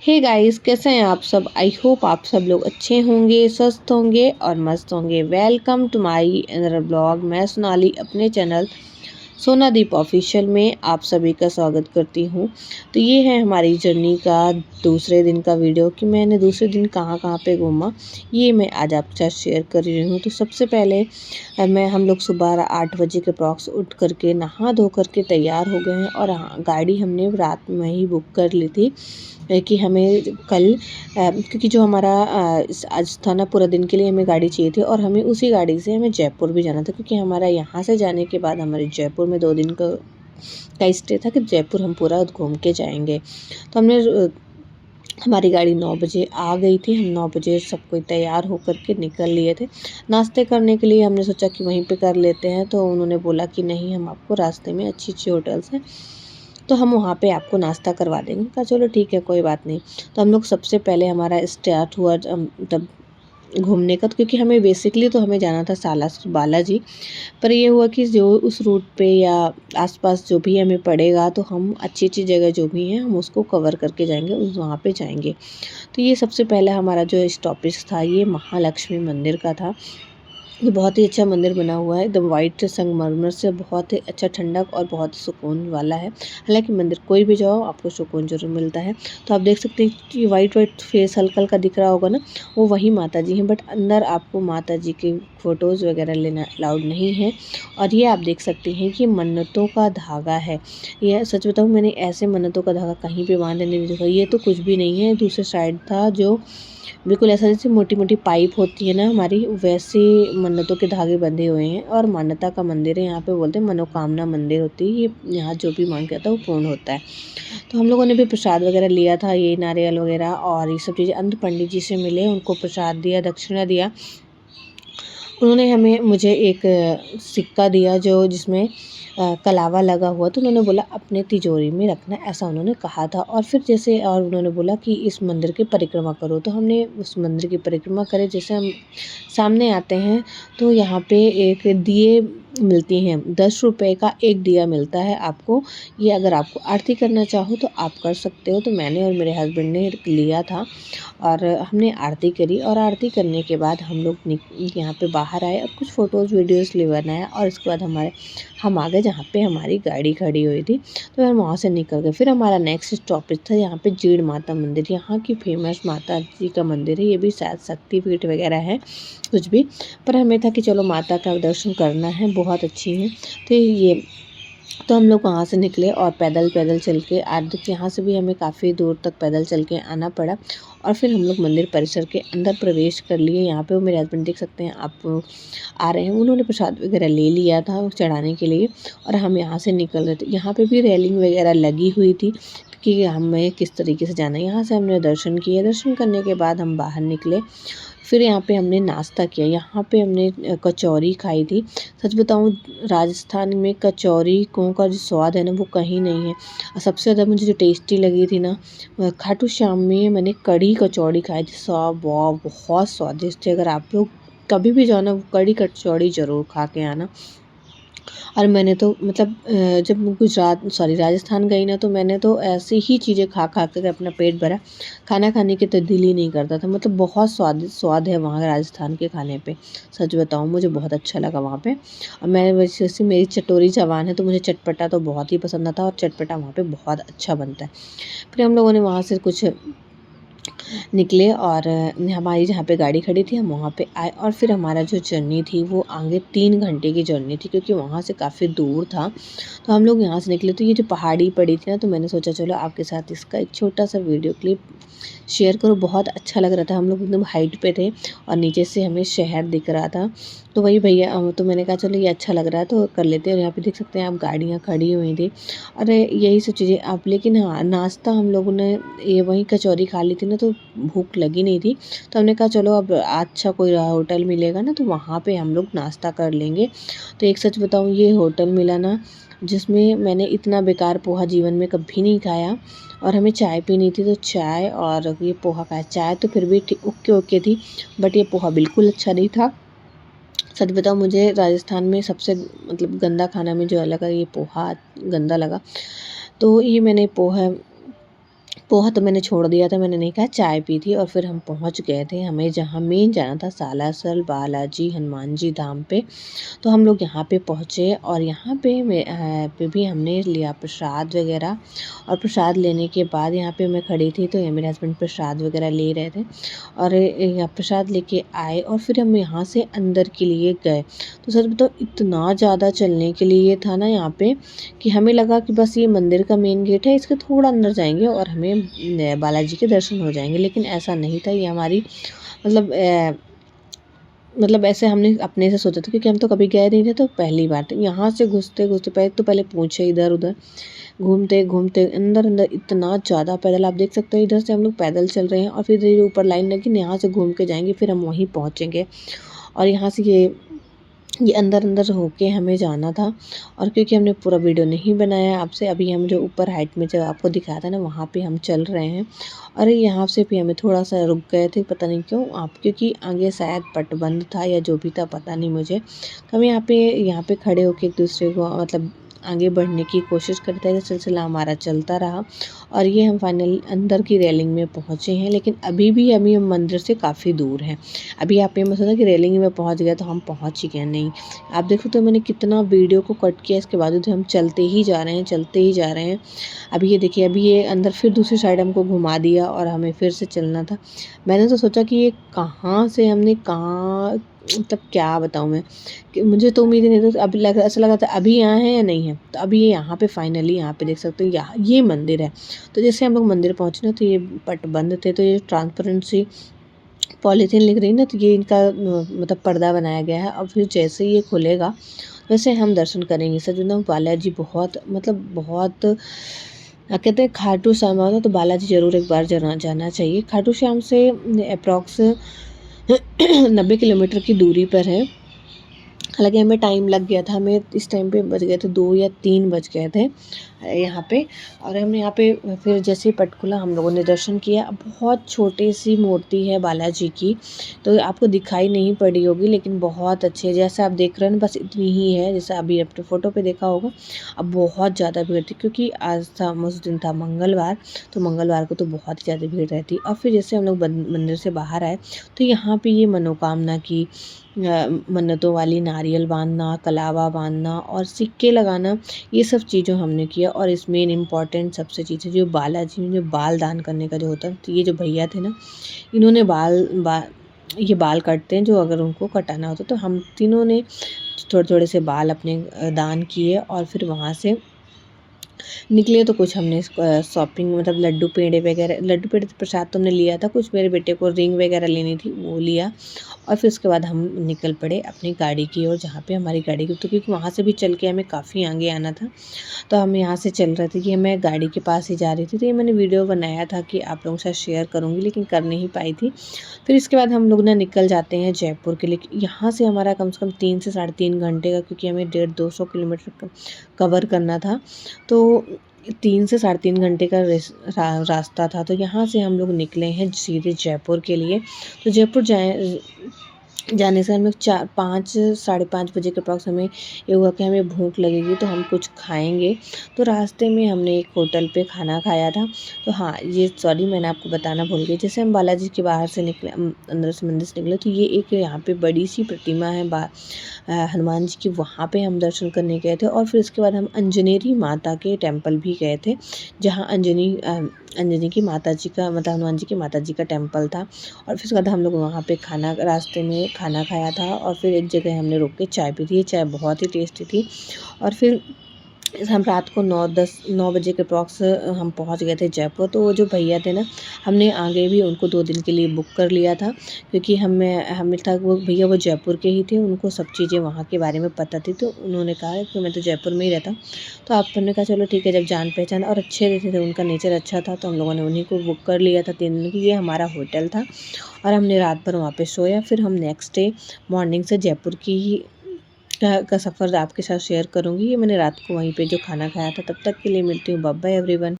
Hey guys, कैसे हैं आप सब। आई होप आप सब लोग अच्छे होंगे, स्वस्थ होंगे और मस्त होंगे। Welcome to my another blog. मैं सोनाली अपने चैनल सोनादीप ऑफिशियल में आप सभी का स्वागत करती हूँ। तो ये है हमारी जर्नी का दूसरे दिन का वीडियो कि मैंने दूसरे दिन कहाँ कहाँ पे घूमा, ये मैं आज आपके साथ शेयर कर रही हूँ। तो सबसे पहले हम लोग सुबह 8 बजे के अप्रॉक्स उठ करके नहा धो करके तैयार हो गए हैं। और हाँ, गाड़ी हमने रात में ही बुक कर ली थी कि हमें कल क्योंकि जो हमारा आज था ना, पूरा दिन के लिए हमें गाड़ी चाहिए थी और हमें उसी गाड़ी से हमें जयपुर भी जाना था, क्योंकि हमारा यहाँ से जाने के बाद हमारे जयपुर में 2 दिन का स्टे था कि जयपुर हम पूरा घूम के जाएंगे। तो हमारी गाड़ी 9 बजे आ गई थी। हम 9 बजे सब कोई तैयार होकर के निकल लिए थे। नाश्ते करने के लिए हमने सोचा कि वहीं पे कर लेते हैं, तो उन्होंने बोला कि नहीं, हम आपको रास्ते में अच्छी अच्छी होटल्स हैं तो हम वहाँ पे आपको नाश्ता करवा देंगे। कहा चलो ठीक है, कोई बात नहीं। तो हम लोग सबसे पहले हमारा स्टार्ट हुआ तब घूमने का, तो क्योंकि हमें बेसिकली तो हमें जाना था सालासर बालाजी, पर ये हुआ कि जो उस रूट पे या आसपास जो भी हमें पड़ेगा तो हम अच्छी अच्छी जगह जो भी हैं हम उसको कवर करके जाएंगे, उस वहाँ पे जाएंगे। तो ये सबसे पहले हमारा जो स्टॉपेज था ये महालक्ष्मी मंदिर का था। ये बहुत ही अच्छा मंदिर बना हुआ है, एकदम वाइट संगमरमर से, बहुत ही अच्छा ठंडक और बहुत ही सुकून वाला है। हालांकि मंदिर कोई भी जाओ आपको सुकून जरूर मिलता है। तो आप देख सकते हैं कि वाइट वाइट फेस हल्का हल्का दिख रहा होगा ना, वो वही माता जी हैं, बट अंदर आपको माता जी के फ़ोटोज़ वगैरह लेना अलाउड नहीं है। और ये आप देख सकते हैं कि मन्नतों का धागा है। यह सच बताऊँ, मैंने ऐसे मन्नतों का धागा कहीं पे बांधे नहीं देखा। ये तो कुछ भी नहीं है, दूसरे साइड था जो बिल्कुल ऐसा जैसे मोटी मोटी पाइप होती है ना हमारी, वैसे मन्नतों के धागे बंधे हुए हैं। और मान्यता का मंदिर है, यहाँ पे बोलते हैं मनोकामना मंदिर होती है ये, यहाँ जो भी मांग करता है वो पूर्ण होता है। तो हम लोगों ने भी प्रसाद वगैरह लिया था, ये नारियल वगैरह और ये सब चीज़ें। अंत पंडित जी से मिले, उनको प्रसाद दिया, दक्षिणा दिया। उन्होंने मुझे एक सिक्का दिया जो जिसमें कलावा लगा हुआ, तो उन्होंने बोला अपने तिजोरी में रखना, ऐसा उन्होंने कहा था। और फिर जैसे और उन्होंने बोला कि इस मंदिर की परिक्रमा करो, तो हमने उस मंदिर की परिक्रमा करे। जैसे हम सामने आते हैं तो यहाँ पे एक दिए मिलती हैं, 10 रुपये का एक दिया मिलता है आपको। ये अगर आपको आरती करना चाहो तो आप कर सकते हो। तो मैंने और मेरे हस्बैंड ने लिया था और हमने आरती करी। और आरती करने के बाद हम लोग यहाँ पे बाहर आए और कुछ फ़ोटोज़ वीडियोज़ ले बनाया। और इसके बाद हम आ गए जहाँ पे हमारी गाड़ी खड़ी हुई थी, तो हम वहाँ से निकल गए। फिर हमारा नेक्स्ट स्टॉपेज था यहाँ पे जीड़ माता मंदिर, यहाँ की फेमस माता जी का मंदिर है। ये भी शायद शक्तिपीठ वगैरह है कुछ भी, पर हमें था कि चलो माता का दर्शन करना है, बहुत अच्छी है। तो हम लोग वहाँ से निकले और पैदल पैदल चल के यहाँ से भी हमें काफ़ी दूर तक पैदल चल के आना पड़ा। और फिर हम लोग मंदिर परिसर के अंदर प्रवेश कर लिए। यहाँ पे वो मेरे हस्बैंड देख सकते हैं आप आ रहे हैं, उन्होंने प्रसाद वगैरह ले लिया था चढ़ाने के लिए और हम यहाँ से निकल रहे थे। यहाँ पे भी रेलिंग वगैरह लगी हुई थी कि हमें किस तरीके से जाना है। यहाँ से हमने दर्शन किए, दर्शन करने के बाद हम बाहर निकले। फिर यहाँ पे हमने नाश्ता किया। यहाँ पे हमने कचौरी खाई थी। सच बताऊँ, राजस्थान में कचौरी का जो स्वाद है ना वो कहीं नहीं है। और सबसे ज़्यादा मुझे जो टेस्टी लगी थी ना, खाटू श्याम में मैंने कढ़ी कचौड़ी खाई थी। वाह, बहुत स्वादिष्ट है। अगर आप लोग कभी भी जाओ ना, कढ़ी कचौड़ी ज़रूर खा के आना। और मैंने तो मतलब जब राजस्थान गई ना, तो मैंने तो ऐसी ही चीज़ें खा खा कर अपना पेट भरा। खाना खाने की तो दिल ही नहीं करता था। मतलब बहुत स्वाद है वहाँ राजस्थान के खाने पे। सच बताऊँ, मुझे बहुत अच्छा लगा वहाँ पे। और मैं वैसे से मेरी चटोरी ज़बान है, तो मुझे चटपटा तो बहुत ही पसंद आता, और चटपटा वहाँ पे बहुत अच्छा बनता है। फिर हम लोगों ने वहाँ से कुछ निकले और हमारी जहाँ पे गाड़ी खड़ी थी हम वहाँ पे आए। और फिर हमारा जो जर्नी थी वो आगे 3 घंटे की जर्नी थी, क्योंकि वहाँ से काफ़ी दूर था। तो हम लोग यहाँ से निकले, तो ये जो पहाड़ी पड़ी थी ना, तो मैंने सोचा चलो आपके साथ इसका एक छोटा सा वीडियो क्लिप शेयर करो। बहुत अच्छा लग रहा था, हम लोग एकदम हाइट पे थे और नीचे से हमें शहर दिख रहा था। तो वही भैया, तो मैंने कहा चलो ये अच्छा लग रहा है तो कर लेते हैं। और यहाँ पे देख सकते हैं आप गाड़ियाँ खड़ी हुई थी। अरे यही सब चीज़ें आप, लेकिन हाँ, नाश्ता हम लोगों ने ये वहीं कचौरी खा ली थी ना, तो भूख लगी नहीं थी। तो हमने कहा चलो अब अच्छा कोई होटल मिलेगा ना, तो वहाँ पे हम लोग नाश्ता कर लेंगे। तो एक सच बताऊँ, ये होटल मिला ना जिसमें मैंने इतना बेकार पोहा जीवन में कभी नहीं खाया। और हमें चाय पीनी थी, तो चाय और ये पोहा खाया। चाय तो फिर भी ठीक ओके ओके थी, बट ये पोहा बिल्कुल अच्छा नहीं था। सच बताऊँ, मुझे राजस्थान में सबसे मतलब गंदा खाना में जो लगा, ये पोहा गंदा लगा। तो ये मैंने पोहा पोहा तो मैंने छोड़ दिया था, मैंने नहीं कहा, चाय पी थी और फिर हम पहुंच गए थे। हमें जहाँ मेन जाना था सालासर बालाजी हनुमान जी धाम पे। तो हम लोग यहाँ पे पहुँचे और यहाँ पे भी हमने लिया प्रसाद वगैरह। और प्रसाद लेने के बाद यहाँ पे मैं खड़ी थी, तो ये मेरे हस्बैंड प्रसाद वगैरह ले रहे थे और यहाँ प्रसाद लेके आए और फिर हम यहाँ से अंदर के लिए गए। तो सच बताओ इतना ज़्यादा चलने के लिए था ना यहाँ पे, कि हमें लगा कि बस ये मंदिर का मेन गेट है, इसके थोड़ा अंदर जाएंगे और हमें बालाजी के दर्शन हो जाएंगे। लेकिन ऐसा नहीं था, ये हमारी मतलब ऐसे हमने अपने से सोचा था, क्योंकि हम तो कभी गए नहीं थे, तो पहली बार थे। यहाँ से घुसते घुसते पहले पूछे इधर उधर, घूमते घूमते अंदर अंदर इतना ज़्यादा पैदल, आप देख सकते हो इधर से हम लोग पैदल चल रहे हैं और फिर धीरे ऊपर लाइन लगी, यहाँ से घूम के जाएंगे फिर हम वहीं पहुँचेंगे। और यहाँ से ये अंदर अंदर होके हमें जाना था। और क्योंकि हमने पूरा वीडियो नहीं बनाया आपसे, अभी हम जो ऊपर हाइट में जो आपको दिखाया था ना, वहाँ पे हम चल रहे हैं। और यहाँ से भी हमें थोड़ा सा रुक गए थे, पता नहीं क्यों, क्योंकि आगे शायद पट बंद था या जो भी था, पता नहीं मुझे। तो हम यहाँ पे खड़े होके एक दूसरे को मतलब आगे बढ़ने की कोशिश करते हैं। सिलसिला हमारा चलता रहा और ये हम फाइनल अंदर की रेलिंग में पहुँचे हैं। लेकिन अभी हम मंदिर से काफ़ी दूर हैं। अभी आप ये मत सोचना कि रेलिंग में पहुँच गया तो हम पहुँच ही गए, नहीं। आप देखो तो मैंने कितना वीडियो को कट किया, इसके बावजूद हम चलते ही जा रहे हैं। अभी ये देखिए, अभी ये अंदर फिर दूसरी साइड हमको घुमा दिया और हमें फिर से चलना था। मैंने तो सोचा कि ये कहाँ से हमने कहाँ, मतलब क्या बताऊँ मैं, कि मुझे तो उम्मीद ही नहीं थी। अभी ऐसा लगा था अभी यहाँ है या नहीं है। तो अभी ये यहाँ पे फाइनली यहाँ पे देख सकते हो, यहाँ ये मंदिर है। तो जैसे हम लोग मंदिर पहुँचे ना, तो ये पट बंद थे, तो ये ट्रांसपेरेंसी पॉलीथीन लिख रही ना, तो ये इनका मतलब पर्दा बनाया गया है। अब फिर जैसे ही ये खुलेगा वैसे हम दर्शन करेंगे। सच में बालाजी बहुत मतलब बहुत कहते हैं खाटू श्याम आओ ना तो बालाजी ज़रूर एक बार जाना चाहिए। खाटू श्याम से अप्रॉक्स 90 किलोमीटर की दूरी पर है। हालांकि हमें टाइम लग गया था, हमें इस टाइम पे बज गए थे 2 या 3 बज गए थे यहाँ पे। और हमने यहाँ पे फिर जैसे ही पट खुला हम लोगों ने दर्शन किया। बहुत छोटी सी मूर्ति है बालाजी की, तो आपको दिखाई नहीं पड़ी होगी, लेकिन बहुत अच्छे जैसे आप देख रहे हैं बस इतनी ही है, जैसे अभी आपने फ़ोटो पे देखा होगा। अब बहुत ज़्यादा भीड़ थी, क्योंकि आज था उस दिन था मंगलवार, तो मंगलवार को तो बहुत ही ज़्यादा भीड़ रहती। और फिर जैसे हम लोग मंदिर से बाहर आए, तो यहाँ पे ये मनोकामना की मन्नतों वाली नारियल बांधना, कलावा बांधना और सिक्के लगाना, ये सब चीज़ों हमने किया। और इस मेन इम्पॉर्टेंट सबसे चीज़ है, जो बालाजी में जो बाल दान करने का जो होता है, तो ये जो भैया थे ना, इन्होंने ये बाल काटते हैं, जो अगर उनको कटाना होता, तो हम तीनों ने थोड़े थोड़े से बाल अपने दान किए और फिर वहाँ से निकले। तो कुछ हमने शॉपिंग मतलब लड्डू पेड़े प्रसाद तो हमने लिया था, कुछ मेरे बेटे को रिंग वगैरह लेनी थी वो लिया। और फिर उसके बाद हम निकल पड़े अपनी गाड़ी की ओर, जहाँ पे हमारी गाड़ी की, तो क्योंकि वहाँ से भी चल के हमें काफ़ी आगे आना था, तो हम यहाँ से चल रहे थे कि मैं गाड़ी के पास ही जा रही थी। तो ये मैंने वीडियो बनाया था कि आप लोगों के साथ शेयर करूँगी, लेकिन कर नहीं पाई थी। फिर इसके बाद हम लोग ना निकल जाते हैं जयपुर के लिए। यहाँ से हमारा कम से कम 3 से 3.5 घंटे का, क्योंकि हमें 150-200 किलोमीटर कवर करना था, तो 3 से 3.5 घंटे का रास्ता था। तो यहाँ से हम लोग निकले हैं सीधे जयपुर के लिए। तो जयपुर जाने से हमें 5 साढ़े 5 बजे के अप्रॉक्स हमें ये हुआ कि हमें भूख लगेगी, तो हम कुछ खाएंगे। तो रास्ते में हमने एक होटल पे खाना खाया था। तो हाँ, ये सॉरी मैंने आपको बताना भूल गई, जैसे हम बालाजी के बाहर से निकले, अंदर से मंदिर से निकले, तो ये एक यहाँ पे बड़ी सी प्रतिमा है हनुमान जी की, वहाँ पे हम दर्शन करने गए थे। और फिर इसके बाद हम अंजनेरी माता के टेम्पल भी गए थे, जहाँ अंजनी की माता जी का मतलब हनुमान जी की माता जी का टेम्पल था। और फिर उसके बाद हम लोग वहाँ पे रास्ते में खाना खाया था। और फिर एक जगह हमने रुक के चाय पी थी, ये चाय बहुत ही टेस्टी थी। और फिर हम रात को 9 बजे के अप्रॉक्स हम पहुंच गए थे जयपुर। तो वो जो भैया थे ना, हमने आगे भी उनको 2 दिन के लिए बुक कर लिया था, क्योंकि हमें था वो भैया वो जयपुर के ही थे, उनको सब चीज़ें वहाँ के बारे में पता थी। तो उन्होंने कहा कि मैं तो जयपुर में ही रहता हूँ, तो आपने कहा चलो ठीक है, जब जान पहचान और अच्छे रहते थे, उनका नेचर अच्छा था, तो हम लोगों ने उन्हीं को बुक कर लिया था 3 दिन की। ये हमारा होटल था और हमने रात भर वहाँ पे सोया। फिर हम नेक्स्ट डे मॉर्निंग से जयपुर की का सफ़र आपके साथ शेयर करूँगी। ये मैंने रात को वहीं पे जो खाना खाया था। तब तक के लिए मिलती हूँ, बाय बाय एवरीवन।